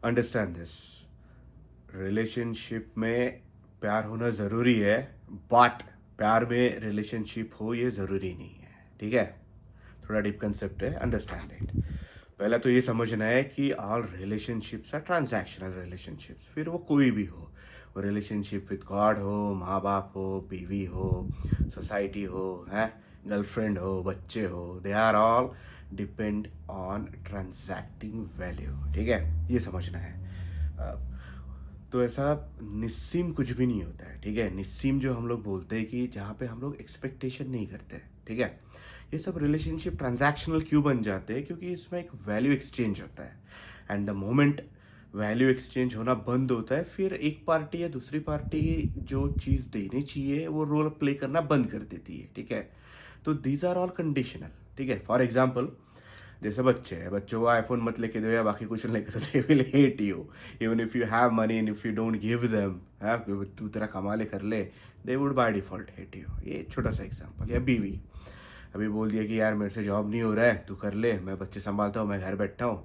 Understand this. Relationship में प्यार होना ज़रूरी है, बट प्यार में रिलेशनशिप हो ये ज़रूरी नहीं है। ठीक है, थोड़ा डीप कंसेप्ट है, अंडरस्टैंड इट। पहला तो ये समझना है कि all relationships are transactional relationships, फिर वो कोई भी हो। वो रिलेशनशिप विद गॉड हो, माँ बाप हो, बीवी हो, सोसाइटी हो, है गर्लफ्रेंड हो, बच्चे हो, they are all depend on transacting value. ठीक है, ये समझना है। अ, तो ऐसा निस्सीम कुछ भी नहीं होता है। ठीक है, निस्सीम जो हम लोग बोलते हैं कि जहाँ पे हम लोग एक्सपेक्टेशन नहीं करते। ठीक है, ये सब रिलेशनशिप ट्रांजैक्शनल क्यों बन जाते हैं? क्योंकि इसमें एक वैल्यू एक्सचेंज होता है, and the moment value exchange होना बंद होता है, फिर एक पार्टी या दूसरी पार्टी जो चीज़ देनी चाहिए वो रोल प्ले करना बंद कर देती है। ठीक है, तो दीज आर ऑल कंडीशनल। ठीक है, फॉर एग्जाम्पल जैसे बच्चे हैं, बच्चों को आईफोन मत लेके दो या बाकी कुछ नहीं लेके दो, they will hate you even if you have money and if you don't give them. है, तू तेरा कमा ले कर ले, they would by default hate you. ये छोटा सा एग्जांपल। या बीवी अभी बोल दिया कि यार मेरे से जॉब नहीं हो रहा है, तू कर ले, मैं बच्चे संभालता हूँ, मैं घर बैठा हूँ,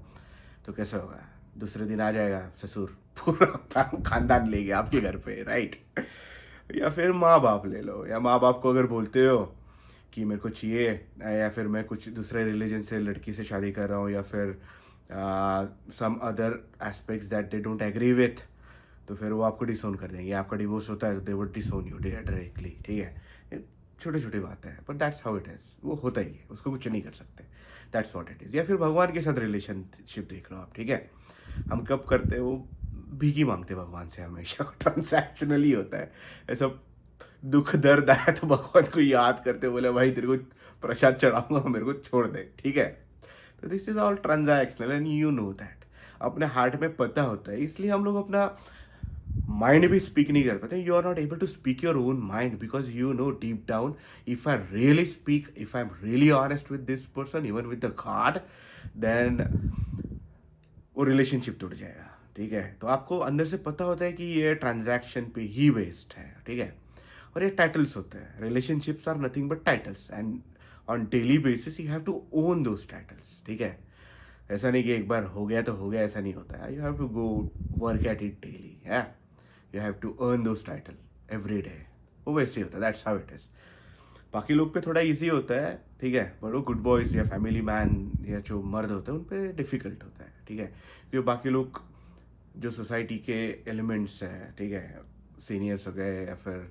तो कैसे होगा? दूसरे दिन आ जाएगा ससुर, पूरा खानदान ले गया आपके घर पे, राइट? या फिर माँ बाप ले लो, या माँ बाप को अगर बोलते हो कि मेरे को चाहिए, या फिर मैं कुछ दूसरे रिलीजन से लड़की से शादी कर रहा हूँ, या फिर some other aspects that they don't agree with, तो फिर वो आपको डिसोन कर देंगे। आपका डिवोर्स होता है तो दे वुड डिसोन यू डायरेक्टली। ठीक है, ये छोटी छोटी बातें हैं, but that's how it is. वो होता ही है, उसको कुछ नहीं कर सकते। That's what it is. या फिर भगवान के साथ रिलेशनशिप देख लो आप। ठीक है, हम कब करते हैं वो, भीख मांगते हैं भगवान से हमेशा। ट्रांसैक्शनल ही होता है ऐसा। दुख दर्द आया तो भगवान को याद करते, बोले भाई तेरे को प्रसाद चढ़ाऊंगा, मेरे को छोड़ दे। ठीक है, तो this is all transactional and you know that. अपने हार्ट में पता होता है, इसलिए हम लोग अपना माइंड भी स्पीक नहीं कर पाते। You are not able to speak your own mind because you know deep down, if I really speak, if I am really honest with this person, even with the God, then वो relationship टूट जाएगा। ठीक है, तो आपको अंदर से पता होता है कि ये ट्रांजैक्शन पे ही बेस्ड है। ठीक है, और ये टाइटल्स होते हैं। Relationships are nothing but titles, and on daily basis you have to own those titles. ठीक है, ऐसा नहीं कि एक बार हो गया तो हो गया, ऐसा नहीं होता है। You have to go work at it daily. है, you have to earn those title every day. वो वैसे ही होता है, दैट्स हाउ इट इज। बाकी लोग पे थोड़ा इजी होता है। ठीक है, बट वो गुड बॉयज़ या फैमिली मैन या जो मर्द होते हैं उन पे डिफ़िकल्ट होता है। ठीक है, क्योंकि बाकी लोग जो सोसाइटी के एलिमेंट्स हैं, ठीक है, सीनियर्स हो गए या फिर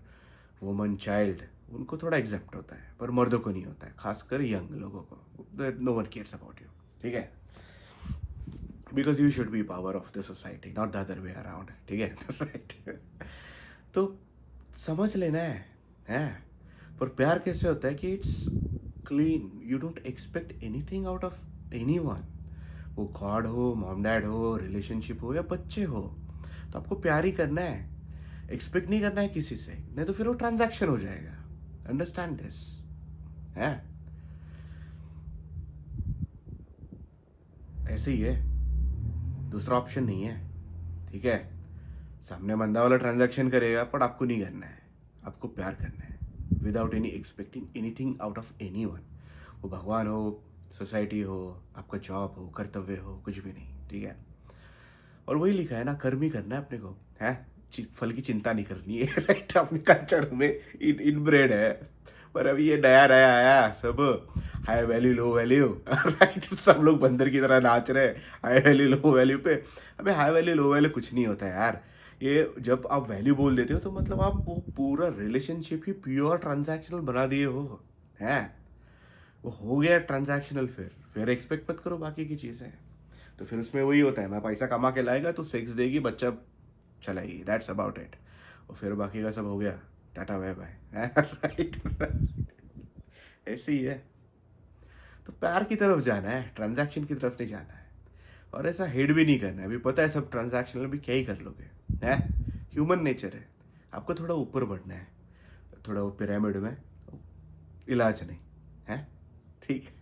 वुमन चाइल्ड, उनको थोड़ा एग्जेप्ट होता है, पर मर्दों को नहीं होता है, खासकर यंग लोगों को। No one cares about you. ठीक है, because you should be power of the society, not the other way around. ठीक है, राइट? तो समझ लेना है। पर प्यार कैसे होता है कि it's clean, you don't expect anything out of any one. वो गॉड हो, मॉम डैड हो, रिलेशनशिप हो या बच्चे हो, तो आपको प्यार ही करना है, एक्सपेक्ट नहीं करना है किसी से, नहीं तो फिर वो ट्रांजैक्शन हो जाएगा। अंडरस्टैंड दिस है, ऐसे ही है, दूसरा ऑप्शन नहीं है। ठीक है, सामने बंदा वाला ट्रांजैक्शन करेगा, पर आपको नहीं करना है, आपको प्यार करना है without any expecting anything out of any one. वो भगवान हो, सोसाइटी हो, आपका जॉब हो, कर्तव्य हो, कुछ भी नहीं। ठीक है, और वही लिखा है ना, कर्म ही करना है अपने को, है, फल की चिंता नहीं करनी है। राइट, अपने कल्चर में इनब्रेड है। पर अभी ये नया नया आया सब, high value low value. Right, सब लोग बंदर की तरह नाच रहे हाई वैल्यू लो वैल्यू पे। अबे हाई वैल्यू लो वैल्यू कुछ नहीं होता है यार। ये जब आप वैल्यू बोल देते हो तो मतलब आप वो पूरा रिलेशनशिप ही प्योर ट्रांजैक्शनल बना दिए हो। हैं, वो हो गया ट्रांजैक्शनल, फिर एक्सपेक्ट मत करो बाकी की चीज़ें। तो फिर उसमें वही होता है, मैं पैसा कमा के लाएगा तो सेक्स देगी, बच्चा चलाएगी, दैट्स अबाउट इट। और फिर बाकी का सब हो गया, टाटा बाय बाय। राइट, ऐसे ही है। तो प्यार की तरफ जाना है, ट्रांजैक्शन की तरफ नहीं जाना है। और ऐसा हेड भी नहीं करना है। अभी पता है सब ट्रांजैक्शनल, भी क्या ही कर लोगे, है, ह्यूमन नेचर है। आपको थोड़ा ऊपर बढ़ना है, थोड़ा वो पिरामिड में, इलाज नहीं है। ठीक है।